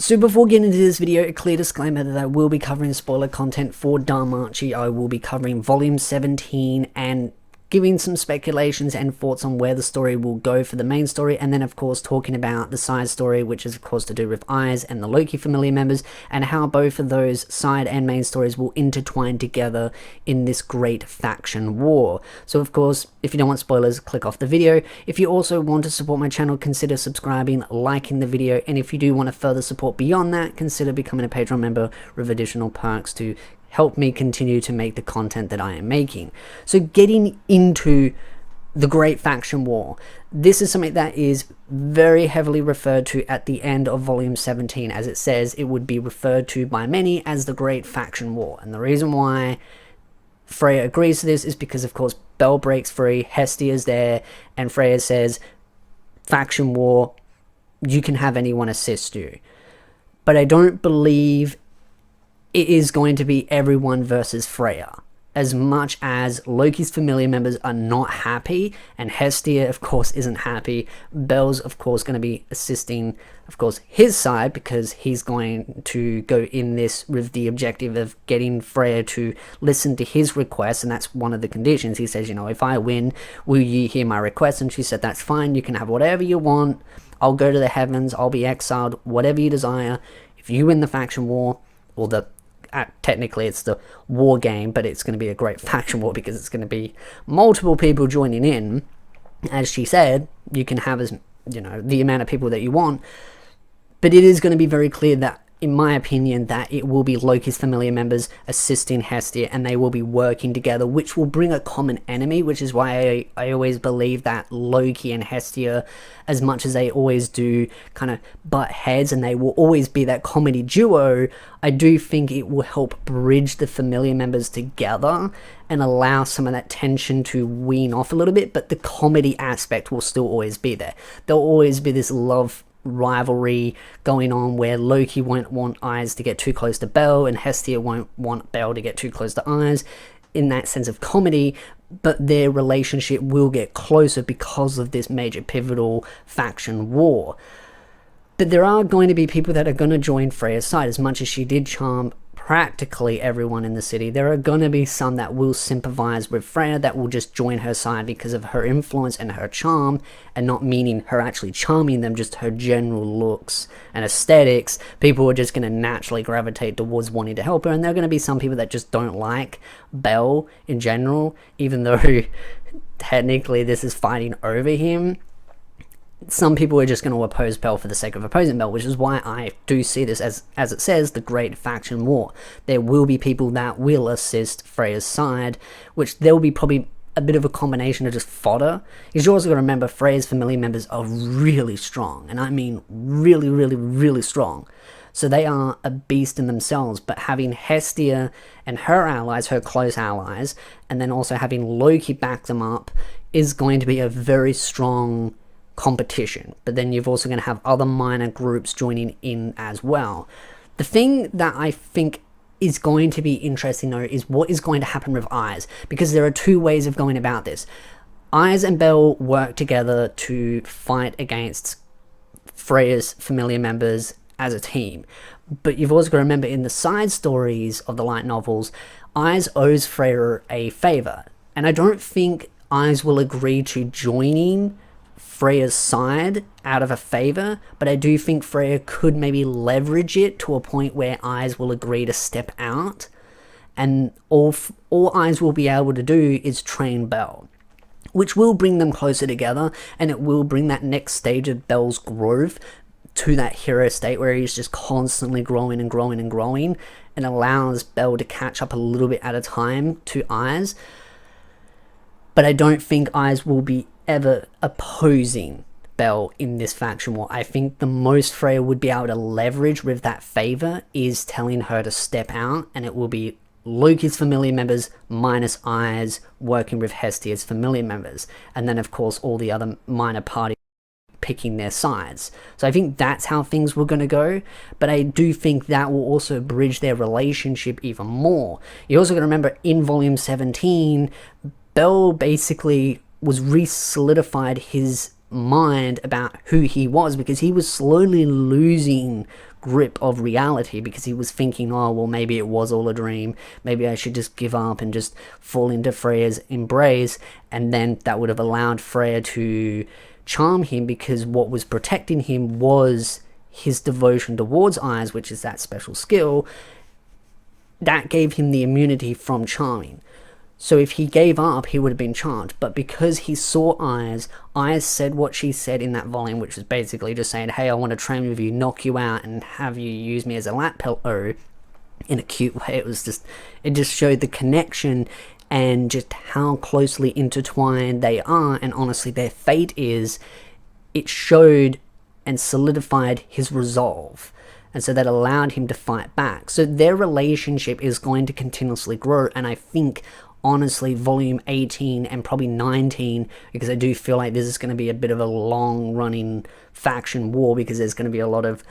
So before getting into this video, a clear disclaimer that I will be covering spoiler content for DanMachi. I will be covering volume 17 and giving some speculations and thoughts on where the story will go for the main story, and then of course talking about the side story, which is of course to do with Eyes and the Loki familiar members, and how both of those side and main stories will intertwine together in this great faction war. So of course, if you don't want spoilers, click off the video. If you also want to support my channel, consider subscribing, liking the video, and if you do want to further support beyond that, consider becoming a Patreon member with additional perks to help me continue to make the content that I am making. So getting into the Great Faction War, this is something that is very heavily referred to at the end of volume 17. As it says, it would be referred to by many as the Great Faction War. And the reason why Freya agrees to this is because of course Bel breaks free, Hestia is there, and Freya says, faction war, you can have anyone assist you. But I don't believe it is going to be everyone versus Freya. As much as Loki's familiar members are not happy, and Hestia of course isn't happy, Bel's of course going to be assisting of course his side, because he's going to go in this with the objective of getting Freya to listen to his request, and that's one of the conditions. He says, you know, if I win, will you hear my request? And she said, that's fine, you can have whatever you want, I'll go to the heavens, I'll be exiled, whatever you desire. If you win the faction war, or the technically it's the war game, but it's going to be a great faction war because it's going to be multiple people joining in. As she said, you can have, as you know, the amount of people that you want, but it is going to be very clear that, in my opinion, that it will be Loki's familiar members assisting Hestia, and they will be working together, which will bring a common enemy, which is why I always believe that Loki and Hestia, as much as they always do kind of butt heads and they will always be that comedy duo, I do think it will help bridge the familiar members together and allow some of that tension to wean off a little bit, but the comedy aspect will still always be there. There'll always be this love rivalry going on where Loki won't want Eyes to get too close to Bel, and Hestia won't want Bel to get too close to Eyes, in that sense of comedy, but their relationship will get closer because of this major pivotal faction war. But there are going to be people that are going to join Freya's side. As much as she did charm practically everyone in the city, there are going to be some that will sympathize with Freya, that will just join her side because of her influence and her charm, and not meaning her actually charming them, just her general looks and aesthetics. People are just going to naturally gravitate towards wanting to help her, and there are going to be some people that just don't like Bel in general, even though technically this is fighting over him. Some people are just going to oppose Bel for the sake of opposing Bel, which is why I do see this as it says, the Great Faction War. There will be people that will assist Freya's side, which there will be probably a bit of a combination of just fodder. Because you also got to remember, Freya's familiar members are really strong, and I mean really, really, really strong. So they are a beast in themselves, but having Hestia and her allies, her close allies, and then also having Loki back them up is going to be a very strong competition. But then you've also going to have other minor groups joining in as well. The thing that I think is going to be interesting though is what is going to happen with Eyes, because there are two ways of going about this. Eyes and Bel work together to fight against Freya's familiar members as a team, but you've also got to remember, in the side stories of the light novels, Eyes owes Freya a favor, and I don't think Eyes will agree to joining Freya's side out of a favor, but I do think Freya could maybe leverage it to a point where Eyes will agree to step out, and all Eyes will be able to do is train Bel, which will bring them closer together, and it will bring that next stage of Bel's growth to that hero state where he's just constantly growing and growing and growing, and allows Bel to catch up a little bit at a time to Eyes. But I don't think Eyes will be ever opposing Bel in this faction war. I think the most Freya would be able to leverage with that favor is telling her to step out, and it will be Loki's familiar members minus Eyes working with Hestia's familiar members, and then of course all the other minor parties picking their sides. So I think that's how things were going to go, but I do think that will also bridge their relationship even more. You also got to remember, in volume 17, Bel basically was re-solidified his mind about who he was, because he was slowly losing grip of reality, because he was thinking, oh, well, maybe it was all a dream. Maybe I should just give up and just fall into Freya's embrace. And then that would have allowed Freya to charm him, because what was protecting him was his devotion towards eyes, which is that special skill. That gave him the immunity from charming. So if he gave up, he would have been charmed. But because he saw Eyes said what she said in that volume, which was basically just saying, hey, I want to train with you, knock you out, and have you use me as a lap pillow in a cute way. It just showed the connection and just how closely intertwined they are, and honestly their fate is. It showed and solidified his resolve. And so that allowed him to fight back. So their relationship is going to continuously grow, and I think honestly volume 18 and probably 19, because I do feel like this is going to be a bit of a long running faction war, because there's going to be a lot of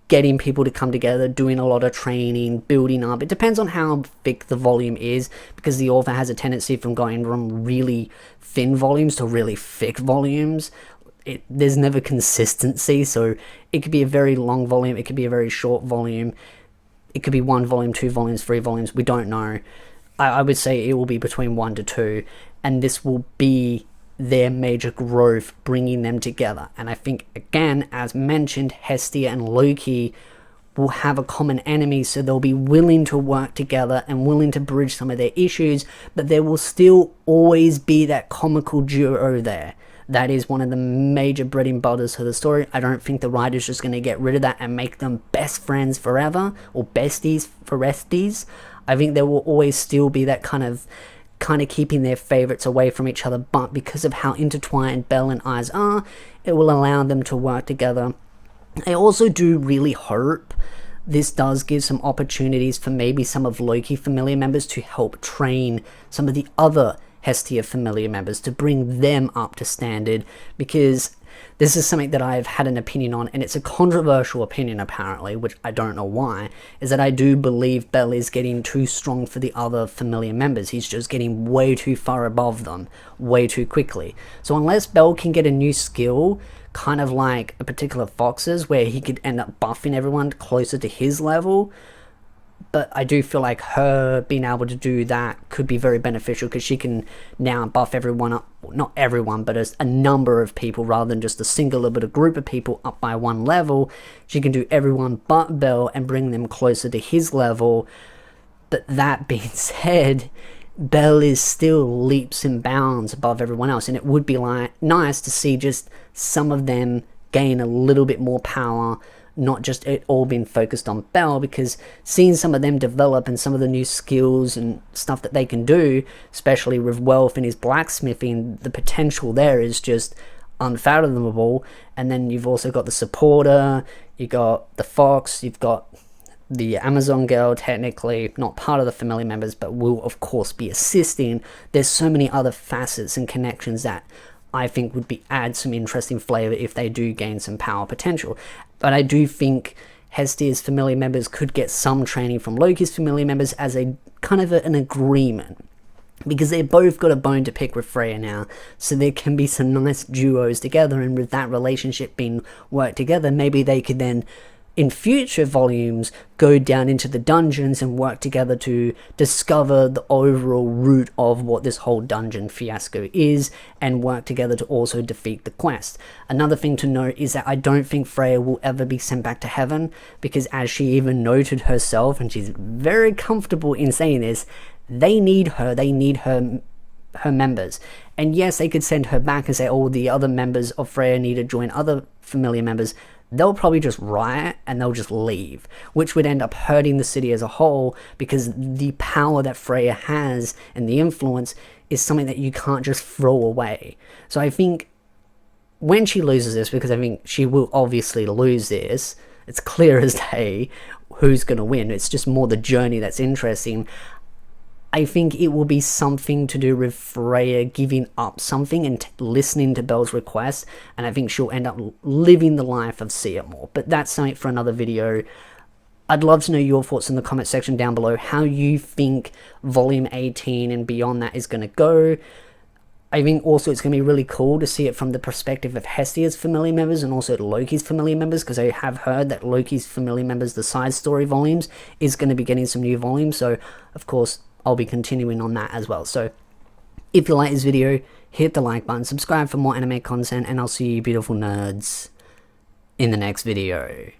getting people to come together, doing a lot of training, building up. It depends on how thick the volume is, because the author has a tendency from going from really thin volumes to really thick volumes. There's never consistency, so it could be a very long volume, it could be a very short volume, it could be 1 volume, 2 volumes, 3 volumes, we don't know. I would say it will be between 1 to 2, and this will be their major growth, bringing them together. And I think, again, as mentioned, Hestia and Loki will have a common enemy, so they'll be willing to work together and willing to bridge some of their issues, but there will still always be that comical duo there. That is one of the major bread and butters for the story. I don't think the writer's just going to get rid of that and make them best friends forever, or besties for resties. I think there will always still be that kind of keeping their favorites away from each other, but because of how intertwined Belle and Eyes are, it will allow them to work together. I also do really hope this does give some opportunities for maybe some of Loki familiar members to help train some of the other Hestia familiar members, to bring them up to standard, because this is something that I've had an opinion on, and it's a controversial opinion apparently, which I don't know why, is that I do believe Belle is getting too strong for the other familiar members. He's just getting way too far above them, way too quickly. So unless Belle can get a new skill, kind of like a particular Fox's, where he could end up buffing everyone closer to his level, but I do feel like her being able to do that could be very beneficial, because she can now buff everyone up, not everyone, but a number of people, rather than just a singular but a group of people up by 1 level. She can do everyone but Belle and bring them closer to his level. But that being said, Belle is still leaps and bounds above everyone else, and it would be nice to see just some of them gain a little bit more power, not just it all being focused on Belle, because seeing some of them develop and some of the new skills and stuff that they can do, especially with Wealth and his blacksmithing, the potential there is just unfathomable. And then you've also got the supporter, you got the Fox, you've got the Amazon girl, technically not part of the familiar members, but will of course be assisting. There's so many other facets and connections that I think would add some interesting flavor if they do gain some power potential. But I do think Hestia's familiar members could get some training from Loki's familiar members as a kind of an agreement, because they've both got a bone to pick with Freya now, so there can be some nice duos together, and with that relationship being worked together, maybe they could then in future volumes go down into the dungeons and work together to discover the overall root of what this whole dungeon fiasco is, and work together to also defeat the quest. Another thing to note is that I don't think Freya will ever be sent back to heaven, because as she even noted herself, and she's very comfortable in saying this, they need her members. And yes, they could send her back and say, oh, the other members of Freya need to join other familiar members. They'll probably just riot and they'll just leave, which would end up hurting the city as a whole, because the power that Freya has and the influence is something that you can't just throw away. So I think when she loses this, because I think she will obviously lose this, it's clear as day who's going to win. It's just more the journey that's interesting. I think it will be something to do with Freya giving up something and listening to Belle's request, and I think she'll end up living the life of Seymour. But that's something for another video. I'd love to know your thoughts in the comment section down below, how you think volume 18 and beyond that is going to go. I think also it's going to be really cool to see it from the perspective of Hestia's family members and also Loki's family members, because I have heard that Loki's family members, the side story volumes, is going to be getting some new volumes. So, of course, I'll be continuing on that as well. So, if you like this video, hit the like button, subscribe for more anime content, and I'll see you beautiful nerds in the next video.